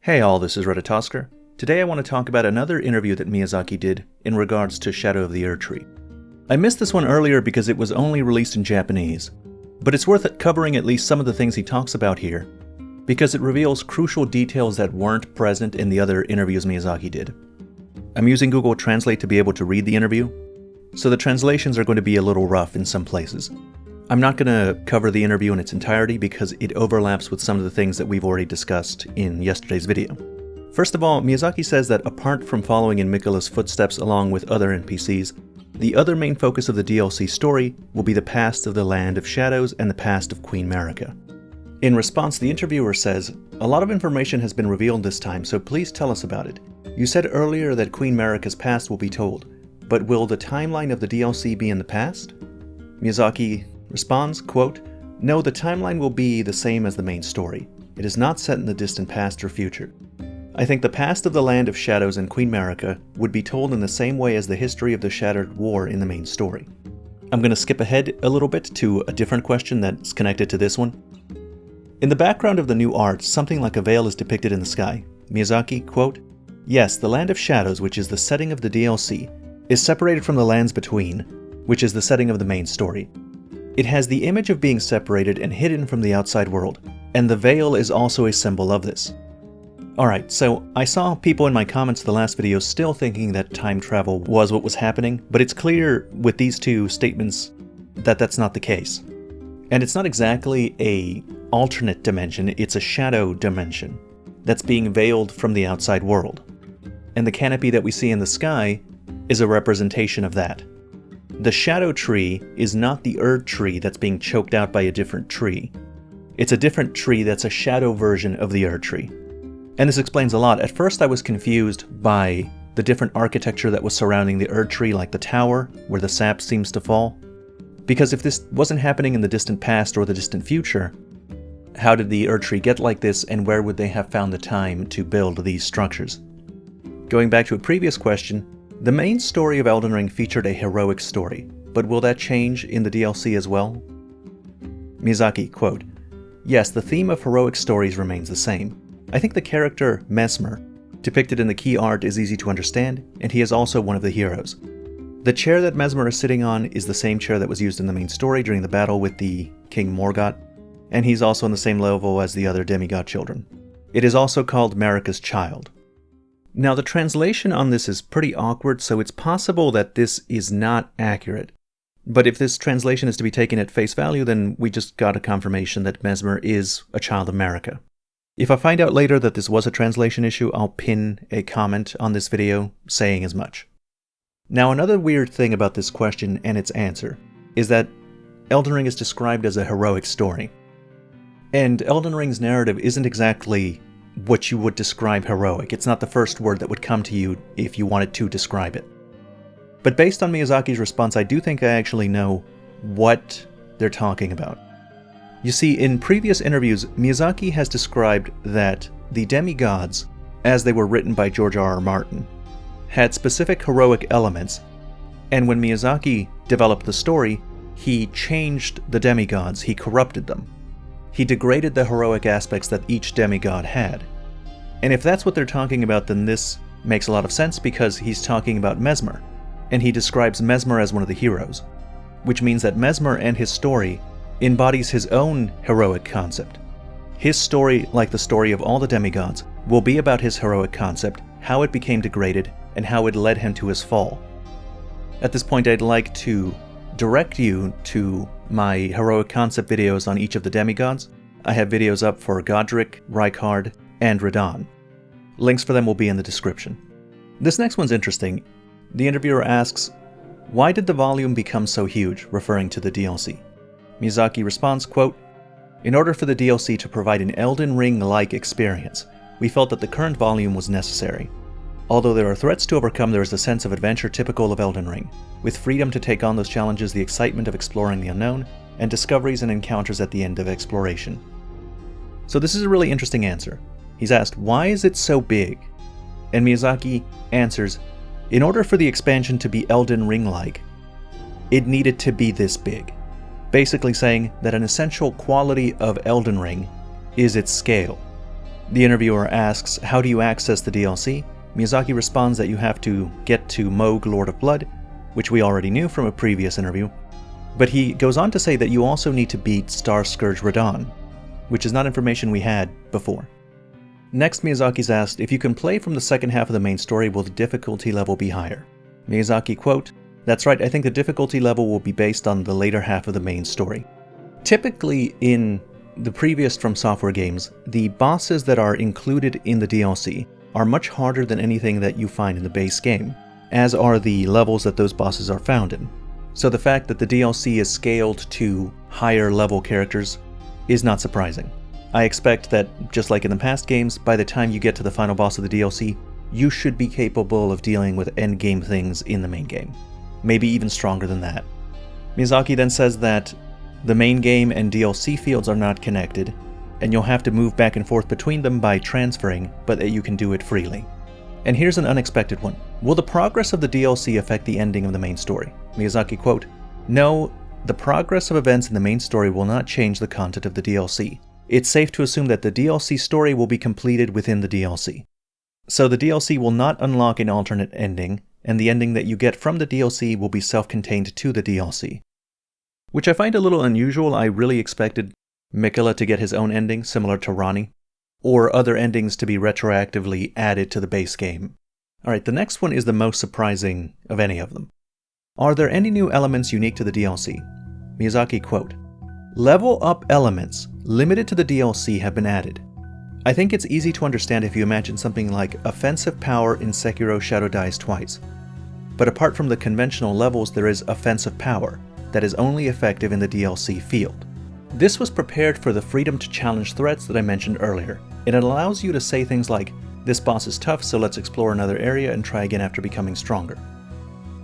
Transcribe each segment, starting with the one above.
Hey all, this is Redditosker. Today I want to talk about another interview that Miyazaki did in regards to Shadow of the Erdtree. I missed this one earlier because it was only released in Japanese, but it's worth covering at least some of the things he talks about here, because it reveals crucial details that weren't present in the other interviews Miyazaki did. I'm using Google Translate to be able to read the interview, so the translations are going to be a little rough in some places. I'm not going to cover the interview in its entirety because it overlaps with some of the things that we've already discussed in yesterday's video. First of all, Miyazaki says that apart from following in Mikula's footsteps along with other NPCs, the other main focus of the DLC story will be the past of the Land of Shadows and the past of Queen Marika. In response, the interviewer says, "A lot of information has been revealed this time, so please tell us about it. You said earlier that Queen Marika's past will be told, but will the timeline of the DLC be in the past?" Miyazaki responds, quote, "No, the timeline will be the same as the main story. It is not set in the distant past or future. I think the past of the Land of Shadows and Queen Marika would be told in the same way as the history of the Shattered War in the main story." I'm going to skip ahead a little bit to a different question that's connected to this one. In the background of the new art, something like a veil is depicted in the sky. Miyazaki, quote, "Yes, the Land of Shadows, which is the setting of the DLC, is separated from the Lands Between, which is the setting of the main story. It has the image of being separated and hidden from the outside world, and the veil is also a symbol of this." Alright, so I saw people in my comments the last video still thinking that time travel was what was happening, but it's clear with these two statements that that's not the case. And it's not exactly a alternate dimension, it's a shadow dimension that's being veiled from the outside world. And the canopy that we see in the sky is a representation of that. The shadow tree is not the Erdtree that's being choked out by a different tree. It's a different tree that's a shadow version of the Erdtree. And this explains a lot. At first I was confused by the different architecture that was surrounding the Erdtree, like the tower, where the sap seems to fall. Because if this wasn't happening in the distant past or the distant future, how did the Erdtree get like this, and where would they have found the time to build these structures? Going back to a previous question, the main story of Elden Ring featured a heroic story, but will that change in the DLC as well? Miyazaki, quote, "Yes, the theme of heroic stories remains the same. I think the character Messmer, depicted in the key art, is easy to understand, and he is also one of the heroes. The chair that Messmer is sitting on is the same chair that was used in the main story during the battle with the King Morgott, and he's also on the same level as the other demigod children. It is also called Marika's child." Now the translation on this is pretty awkward, so it's possible that this is not accurate. But if this translation is to be taken at face value, then we just got a confirmation that Messmer is a child of Marika. If I find out later that this was a translation issue, I'll pin a comment on this video saying as much. Now another weird thing about this question and its answer is that Elden Ring is described as a heroic story. And Elden Ring's narrative isn't exactly what you would describe heroic. It's not the first word that would come to you if you wanted to describe it. But based on Miyazaki's response, I do think I actually know what they're talking about. You see, in previous interviews, Miyazaki has described that the demigods, as they were written by George R.R. Martin, had specific heroic elements, and when Miyazaki developed the story, he changed the demigods, he corrupted them. He degraded the heroic aspects that each demigod had. And if that's what they're talking about, then this makes a lot of sense because he's talking about Messmer, and he describes Messmer as one of the heroes, which means that Messmer and his story embodies his own heroic concept. His story, like the story of all the demigods, will be about his heroic concept, how it became degraded, and how it led him to his fall. At this point, I'd like to direct you to my heroic concept videos on each of the demigods. I have videos up for Godric, Rykard, and Radahn. Links for them will be in the description. This next one's interesting. The interviewer asks, "Why did the volume become so huge?" referring to the DLC. Miyazaki responds, quote, "In order for the DLC to provide an Elden Ring-like experience, we felt that the current volume was necessary. Although there are threats to overcome, there is a sense of adventure typical of Elden Ring, with freedom to take on those challenges, the excitement of exploring the unknown, and discoveries and encounters at the end of exploration." So this is a really interesting answer. He's asked, why is it so big? And Miyazaki answers, in order for the expansion to be Elden Ring-like, it needed to be this big. Basically saying that an essential quality of Elden Ring is its scale. The interviewer asks, how do you access the DLC? Miyazaki responds that you have to get to Moog, Lord of Blood, which we already knew from a previous interview. But he goes on to say that you also need to beat Star Scourge Radahn, which is not information we had before. Next, Miyazaki's asked, if you can play from the second half of the main story, will the difficulty level be higher? Miyazaki, quote, that's right, I think the difficulty level will be based on the later half of the main story. Typically, in the previous From Software games, the bosses that are included in the DLC are much harder than anything that you find in the base game, as are the levels that those bosses are found in. So the fact that the DLC is scaled to higher level characters is not surprising. I expect that, just like in the past games, by the time you get to the final boss of the DLC, you should be capable of dealing with endgame things in the main game. Maybe even stronger than that. Miyazaki then says that the main game and DLC fields are not connected, and you'll have to move back and forth between them by transferring, but that you can do it freely. And here's an unexpected one. Will the progress of the DLC affect the ending of the main story? Miyazaki, quote, no, the progress of events in the main story will not change the content of the DLC. It's safe to assume that the DLC story will be completed within the DLC. So the DLC will not unlock an alternate ending, and the ending that you get from the DLC will be self-contained to the DLC. Which I find a little unusual. I really expected Mikula to get his own ending, similar to Ronnie, or other endings to be retroactively added to the base game. Alright, the next one is the most surprising of any of them. Are there any new elements unique to the DLC? Miyazaki, quote, level up elements limited to the DLC have been added. I think it's easy to understand if you imagine something like offensive power in Sekiro Shadow Dies Twice. But apart from the conventional levels, there is offensive power that is only effective in the DLC field. This was prepared for the freedom to challenge threats that I mentioned earlier, and it allows you to say things like, this boss is tough, so let's explore another area and try again after becoming stronger.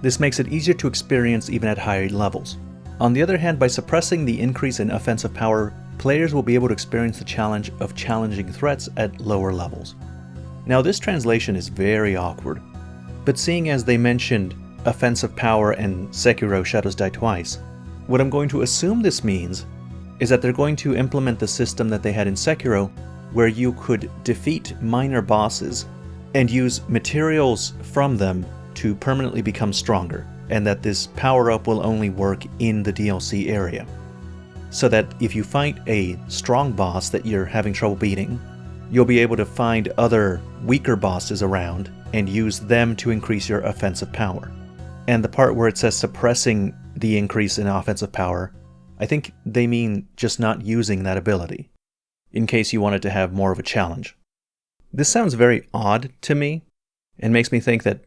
This makes it easier to experience even at higher levels. On the other hand, by suppressing the increase in offensive power, players will be able to experience the challenge of challenging threats at lower levels. Now this translation is very awkward, but seeing as they mentioned offensive power and Sekiro Shadows Die Twice, what I'm going to assume this means is that they're going to implement the system that they had in Sekiro, where you could defeat minor bosses and use materials from them to permanently become stronger, and that this power-up will only work in the DLC area. So that if you fight a strong boss that you're having trouble beating, you'll be able to find other weaker bosses around and use them to increase your offensive power. And the part where it says suppressing the increase in offensive power, I think they mean just not using that ability, in case you wanted to have more of a challenge. This sounds very odd to me, and makes me think that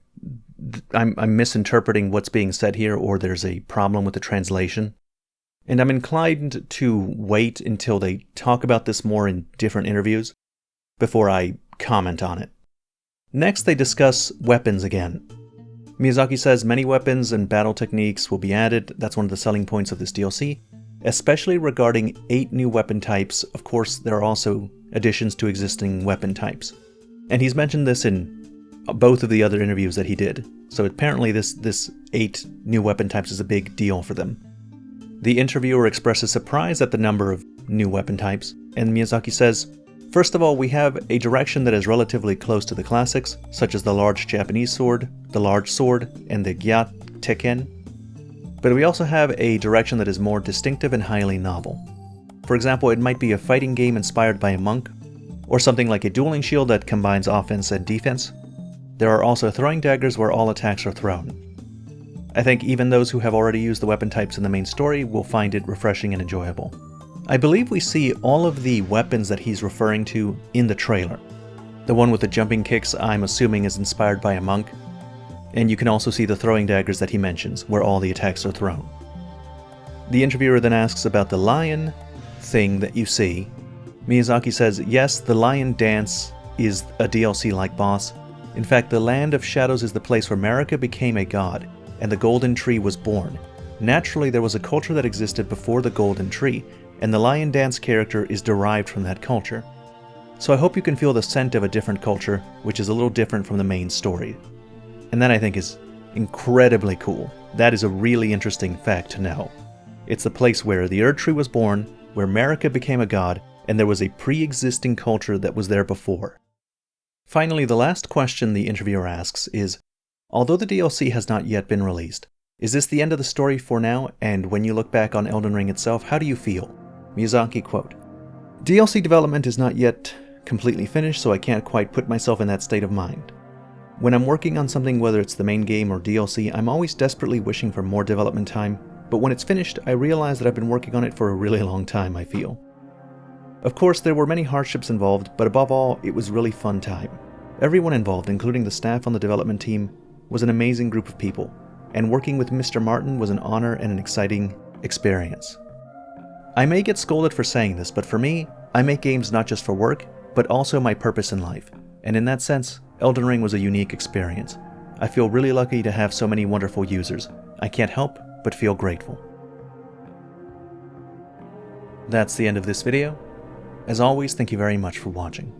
I'm misinterpreting what's being said here, or there's a problem with the translation. And I'm inclined to wait until they talk about this more in different interviews before I comment on it. Next, they discuss weapons again. Miyazaki says many weapons and battle techniques will be added. That's one of the selling points of this DLC, especially regarding 8 new weapon types. Of course, there are also additions to existing weapon types. And he's mentioned this in both of the other interviews that he did. So apparently this 8 new weapon types is a big deal for them. The interviewer expresses surprise at the number of new weapon types, and Miyazaki says, first of all, we have a direction that is relatively close to the classics, such as the large Japanese sword, the large sword, and the Gyat Teken. But we also have a direction that is more distinctive and highly novel. For example, it might be a fighting game inspired by a monk, or something like a dueling shield that combines offense and defense. There are also throwing daggers where all attacks are thrown. I think even those who have already used the weapon types in the main story will find it refreshing and enjoyable. I believe we see all of the weapons that he's referring to in the trailer. The one with the jumping kicks, I'm assuming, is inspired by a monk, and you can also see the throwing daggers that he mentions, where all the attacks are thrown. The interviewer then asks about the lion thing that you see. Miyazaki says, yes, the lion dance is a DLC-like boss. In fact, the Land of Shadows is the place where Marika became a god, and the Golden Tree was born. Naturally, there was a culture that existed before the Golden Tree, and the lion dance character is derived from that culture. So I hope you can feel the scent of a different culture, which is a little different from the main story. And that I think is incredibly cool. That is a really interesting fact to know. It's the place where the Erdtree was born, where Marika became a god, and there was a pre-existing culture that was there before. Finally, the last question the interviewer asks is, although the DLC has not yet been released, is this the end of the story for now, and when you look back on Elden Ring itself, how do you feel? Miyazaki quote, DLC development is not yet completely finished, so I can't quite put myself in that state of mind. When I'm working on something, whether it's the main game or DLC, I'm always desperately wishing for more development time, but when it's finished, I realize that I've been working on it for a really long time, I feel. Of course, there were many hardships involved, but above all, it was really fun time. Everyone involved, including the staff on the development team, was an amazing group of people, and working with Mr. Martin was an honor and an exciting experience. I may get scolded for saying this, but for me, I make games not just for work, but also my purpose in life, and in that sense, Elden Ring was a unique experience. I feel really lucky to have so many wonderful users. I can't help but feel grateful. That's the end of this video. As always, thank you very much for watching.